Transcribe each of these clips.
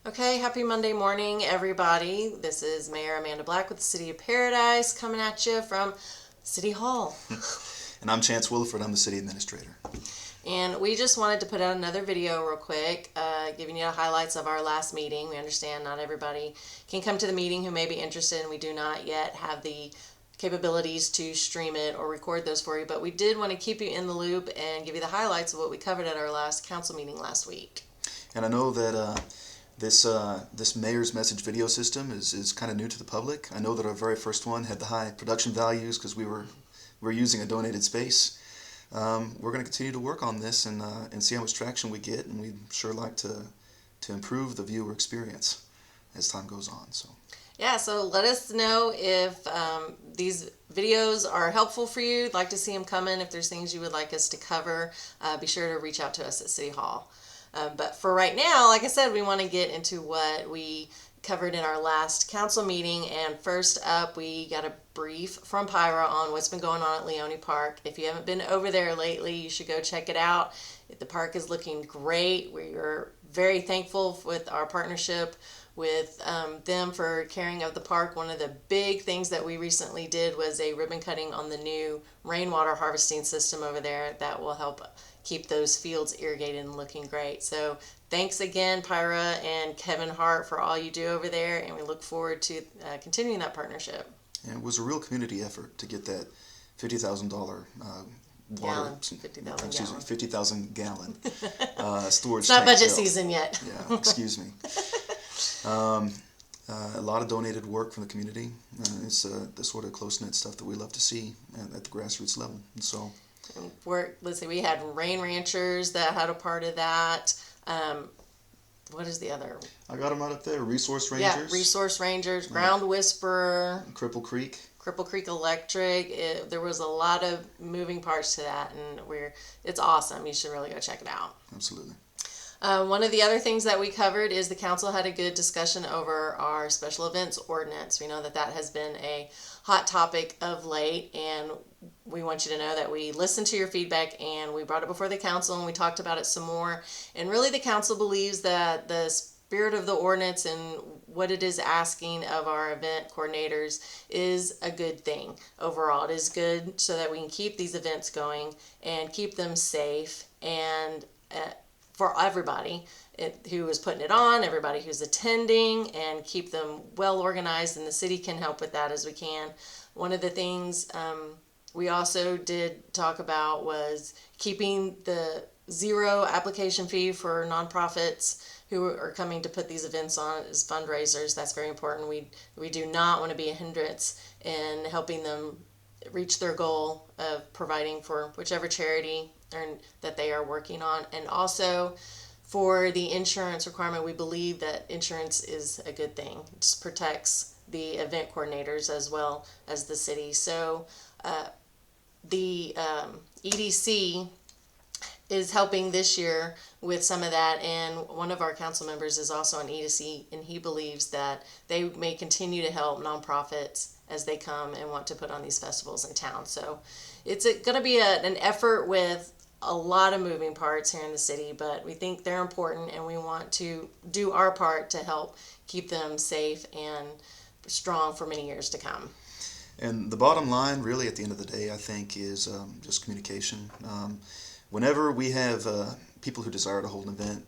Okay, happy Monday morning, everybody. This is Mayor Amanda Black with the City of Paradise coming at you from City Hall. And I'm Chance Williford. I'm the city administrator. And we just wanted to put out another video real quick, giving you the highlights of our last meeting. We understand not everybody can come to the meeting who may be interested, and we do not yet have the capabilities to stream it or record those for you, but we did want to keep you in the loop and give you the highlights of what we covered at our last council meeting last week. And I know that this mayor's message video system is kind of new to the public. I know that our very first one had the high production values because we were using a donated space. We're going to continue to work on this and see how much traction we get, and we'd sure like to improve the viewer experience as time goes on. Yeah, so let us know if these videos are helpful for you. You'd like to see them come in. If there's things you would like us to cover, be sure to reach out to us at City Hall. But for right now, like I said, we want to get into what we covered in our last council meeting. And first up, we got a brief from Pyra on what's been going on at Leone Park. If you haven't been over there lately, you should go check it out. The park is looking great. We are very thankful with our partnership with them for caring of the park. One of the big things that we recently did was a ribbon cutting on the new rainwater harvesting system over there that will help keep those fields irrigated and looking great. So thanks again, Pyra and Kevin Hart, for all you do over there, and we look forward to continuing that partnership. And it was a real community effort to get that $50,000 water, 50,000 gallon storage. It's not budget built. season yet. Yeah, excuse me. A lot of donated work from the community. It's the sort of close-knit stuff that we love to see at the grassroots level. And so, let's see, we had Rain Ranchers that had a part of that. What is the other? I got them right up there. Resource Rangers. Yeah, Resource Rangers, Ground Whisperer, Cripple Creek Electric. There was a lot of moving parts to that, and it's awesome. You should really go check it out. Absolutely. One of the other things that we covered is the council had a good discussion over our special events ordinance. We know that has been a hot topic of late, and we want you to know that we listened to your feedback and we brought it before the council and we talked about it some more. And really the council believes that the spirit of the ordinance and what it is asking of our event coordinators is a good thing overall. It is good so that we can keep these events going and keep them safe and for everybody who is putting it on, everybody who's attending, and keep them well organized, and the city can help with that as we can. One of the things we also did talk about was keeping the zero application fee for nonprofits who are coming to put these events on as fundraisers. That's very important. We do not want to be a hindrance in helping them reach their goal of providing for whichever charity that they are working on. And also for the insurance requirement, we believe that insurance is a good thing. It just protects the event coordinators as well as the city. So the EDC is helping this year with some of that, and one of our council members is also an EDC, and he believes that they may continue to help nonprofits as they come and want to put on these festivals in town. So it's going to be an effort with a lot of moving parts here in the city, but we think they're important and we want to do our part to help keep them safe and strong for many years to come. And the bottom line, really, at the end of the day, I think, is just communication. Whenever we have people who desire to hold an event,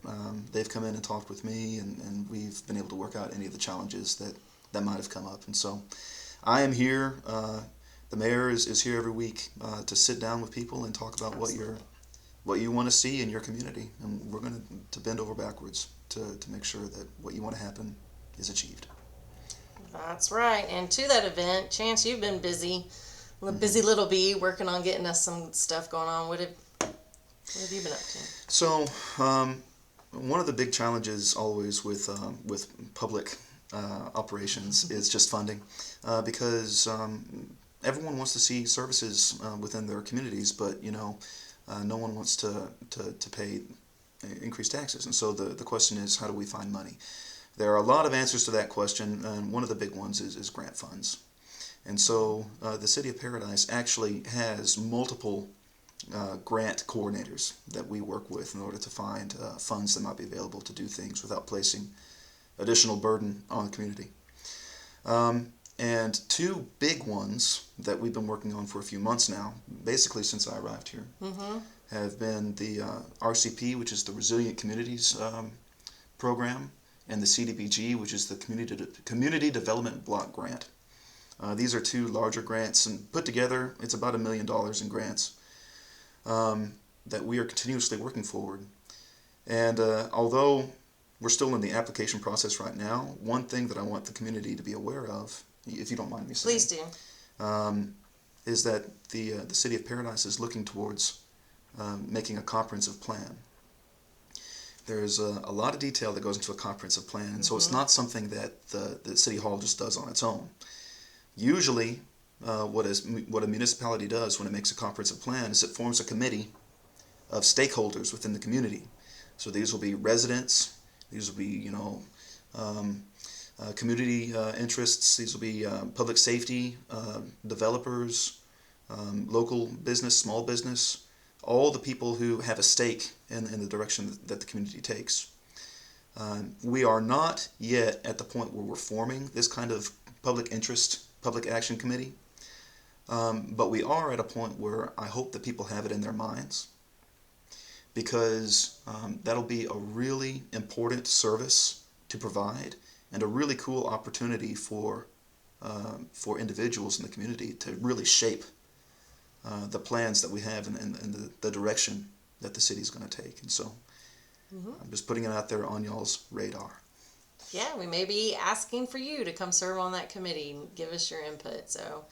they've come in and talked with me, and we've been able to work out any of the challenges that might have come up. And so I am here. The mayor is here every week to sit down with people and talk about what you want to see in your community. And we're going to bend over backwards to make sure that what you want to happen is achieved. That's right. And to that event, Chance, you've been busy little bee, working on getting us some stuff going on. What have you been up to? So, one of the big challenges always with public operations is just funding, because everyone wants to see services within their communities, but no one wants to pay increased taxes. And so the question is, how do we find money? There are a lot of answers to that question, and one of the big ones is grant funds. And so the City of Paradise actually has multiple grant coordinators that we work with in order to find funds that might be available to do things without placing additional burden on the community. And two big ones that we've been working on for a few months now, basically since I arrived here, have been the RCP, which is the Resilient Communities program, and the CDBG, which is the Community Development Block Grant. These are two larger grants, and put together, it's about $1 million in grants that we are continuously working forward. And although we're still in the application process right now, one thing that I want the community to be aware of, if you don't mind me saying, Please do. Is that the City of Paradise is looking towards making a comprehensive plan. There's a lot of detail that goes into a comprehensive plan, and so it's not something that the City Hall just does on its own. Usually, what a municipality does when it makes a comprehensive plan is it forms a committee of stakeholders within the community. So these will be residents, these will be community interests, these will be public safety, developers, local business, small business, all the people who have a stake in the direction that the community takes. We are not yet at the point where we're forming this kind of public interest, public action committee, but we are at a point where I hope that people have it in their minds, because that'll be a really important service to provide and a really cool opportunity for individuals in the community to really shape the plans that we have and the direction that the city's going to take. And so I'm just putting it out there on y'all's radar. Yeah, we may be asking for you to come serve on that committee and give us your input. So,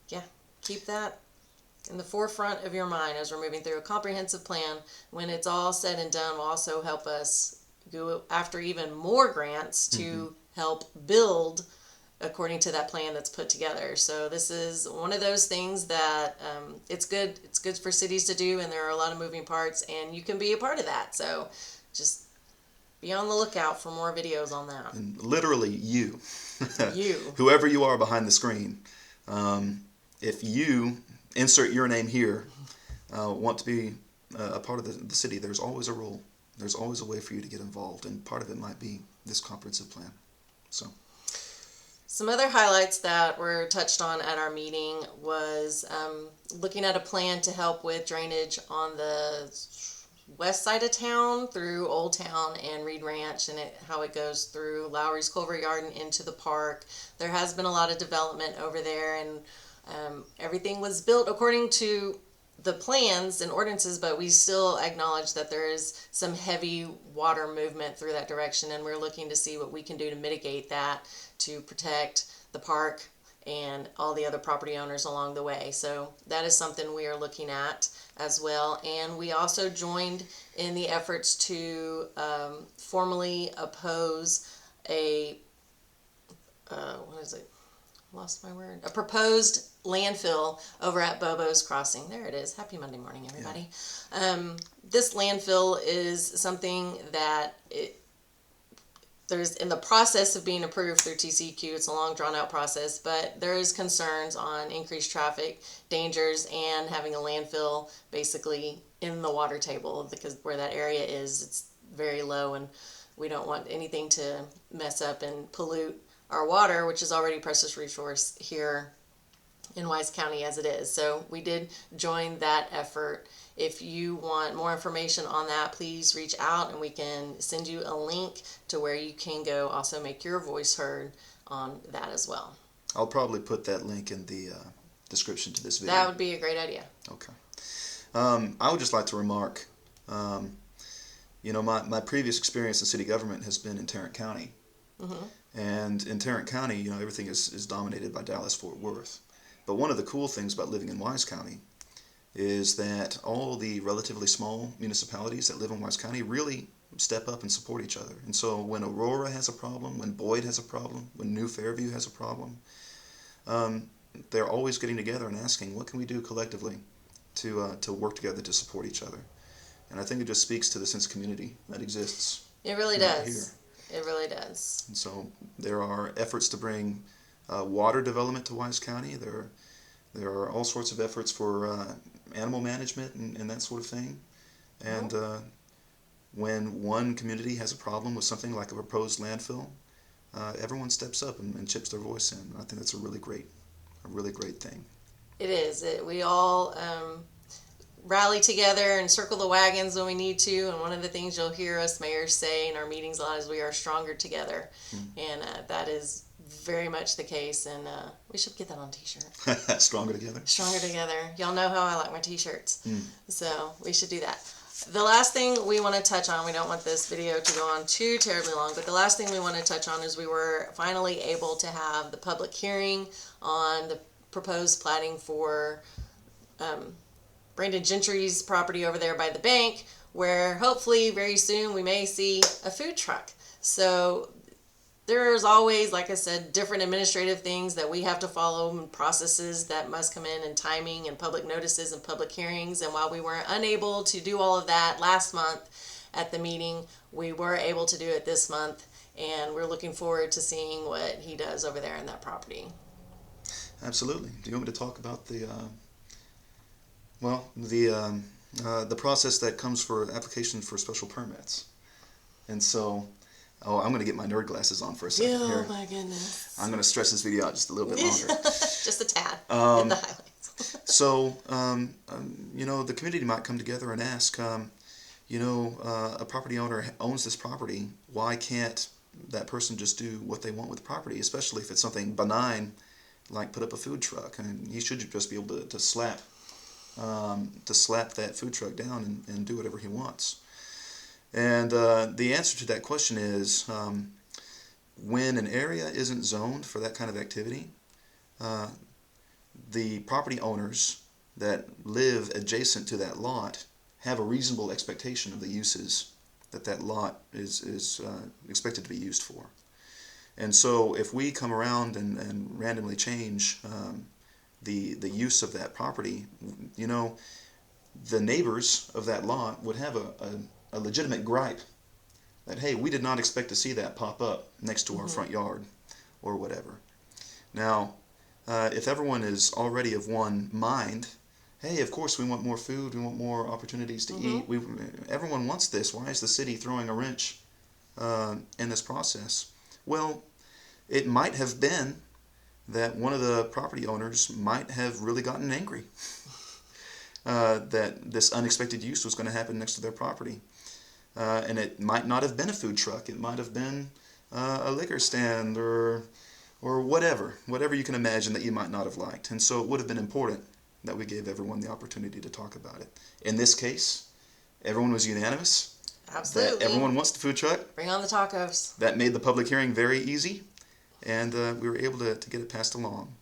yeah, keep that in the forefront of your mind as we're moving through a comprehensive plan. When it's all said and done, will also help us go after even more grants to help build according to that plan that's put together. So this is one of those things that it's good for cities to do, and there are a lot of moving parts, and you can be a part of that. So just be on the lookout for more videos on that. And literally you, You. whoever you are behind the screen, if you insert your name here, want to be a part of the city, there's always a role. There's always a way for you to get involved, and part of it might be this comprehensive plan. So, some other highlights that were touched on at our meeting was looking at a plan to help with drainage on the west side of town through Old Town and Reed Ranch, and how it goes through Lowry's Culver Yard and into the park. There has been a lot of development over there, and everything was built according to the plans and ordinances, but we still acknowledge that there is some heavy water movement through that direction, and we're looking to see what we can do to mitigate that, to protect the park and all the other property owners along the way. So that is something we are looking at as well. And we also joined in the efforts to formally oppose a a proposed landfill over at Bobo's Crossing. There it is. Happy Monday morning, everybody. Yeah. This landfill is something that there's in the process of being approved through TCEQ. It's a long, drawn-out process, but there is concerns on increased traffic dangers and having a landfill basically in the water table, because where that area is, it's very low, and we don't want anything to mess up and pollute our water, which is already a precious resource here in Wise County as it is. So we did join that effort. If you want more information on that, please reach out and we can send you a link to where you can go also make your voice heard on that as well. I'll probably put that link in the description to this video. That would be a great idea. Okay. I would just like to remark, my previous experience in city government has been in Tarrant County. And in Tarrant County, everything is dominated by Dallas-Fort Worth. But one of the cool things about living in Wise County is that all the relatively small municipalities that live in Wise County really step up and support each other. And so when Aurora has a problem, when Boyd has a problem, when New Fairview has a problem, they're always getting together and asking, what can we do collectively to work together to support each other? And I think it just speaks to the sense of community that exists. It really right does. Here. It really does. And so there are efforts to bring water development to Wise County. There are all sorts of efforts for animal management and that sort of thing. And when one community has a problem with something like a proposed landfill, everyone steps up and chips their voice in. I think that's a really great thing. It is. We all rally together and circle the wagons when we need to. And one of the things you'll hear us mayors say in our meetings a lot is we are stronger together. And that is very much the case. And we should get that on t-shirt. Stronger together. Stronger together. Y'all know how I like my t-shirts. So we should do that. The last thing we want to touch on, we don't want this video to go on too terribly long, but the last thing we want to touch on is we were finally able to have the public hearing on the proposed plating for Brandon Gentry's property over there by the bank, where hopefully very soon we may see a food truck. So there's always, like I said, different administrative things that we have to follow and processes that must come in and timing and public notices and public hearings. And while we were unable to do all of that last month at the meeting, we were able to do it this month. And we're looking forward to seeing what he does over there in that property. Absolutely. Do you want me to talk about the process that comes for applications for special permits? And so, I'm going to get my nerd glasses on for a second here. Oh my goodness. I'm going to stretch this video out just a little bit longer. Just a tad in the highlights. So, the community might come together and ask, a property owner owns this property. Why can't that person just do what they want with the property, especially if it's something benign like put up a food truck? And he should just be able to slap that food truck down and do whatever he wants. And the answer to that question is, when an area isn't zoned for that kind of activity, the property owners that live adjacent to that lot have a reasonable expectation of the uses that lot is expected to be used for. And so if we come around and randomly change the use of that property, the neighbors of that lot would have a legitimate gripe that, hey, we did not expect to see that pop up next to our front yard or whatever. Now, if everyone is already of one mind, hey, of course we want more food, we want more opportunities to eat, everyone wants this, why is the city throwing a wrench in this process? Well, it might have been that one of the property owners might have really gotten angry that this unexpected use was going to happen next to their property. And it might not have been a food truck. It might have been a liquor stand or whatever you can imagine that you might not have liked. And so it would have been important that we gave everyone the opportunity to talk about it. In this case, everyone was unanimous. Absolutely. That everyone wants the food truck. Bring on the tacos. That made the public hearing very easy, and we were able to get it passed along.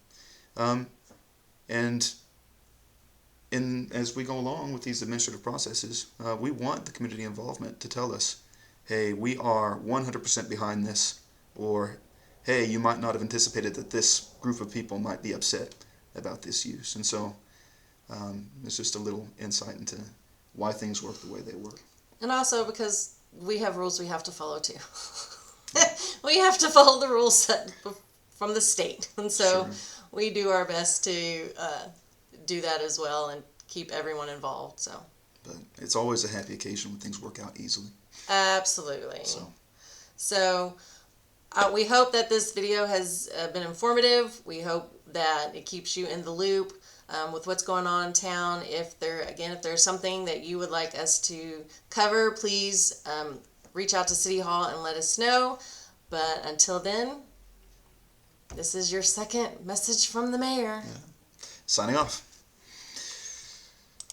And as we go along with these administrative processes, we want the community involvement to tell us, hey, we are 100% behind this, or hey, you might not have anticipated that this group of people might be upset about this use. And so it's just a little insight into why things work the way they work. And also because we have rules we have to follow too. We have to follow the rules set from the state. And so we do our best to do that as well and keep everyone involved. But it's always a happy occasion when things work out easily. Absolutely. So we hope that this video has been informative. We hope that it keeps you in the loop with what's going on in town. If there's something that you would like us to cover, please reach out to City Hall and let us know. But until then, this is your second message from the mayor. Signing off.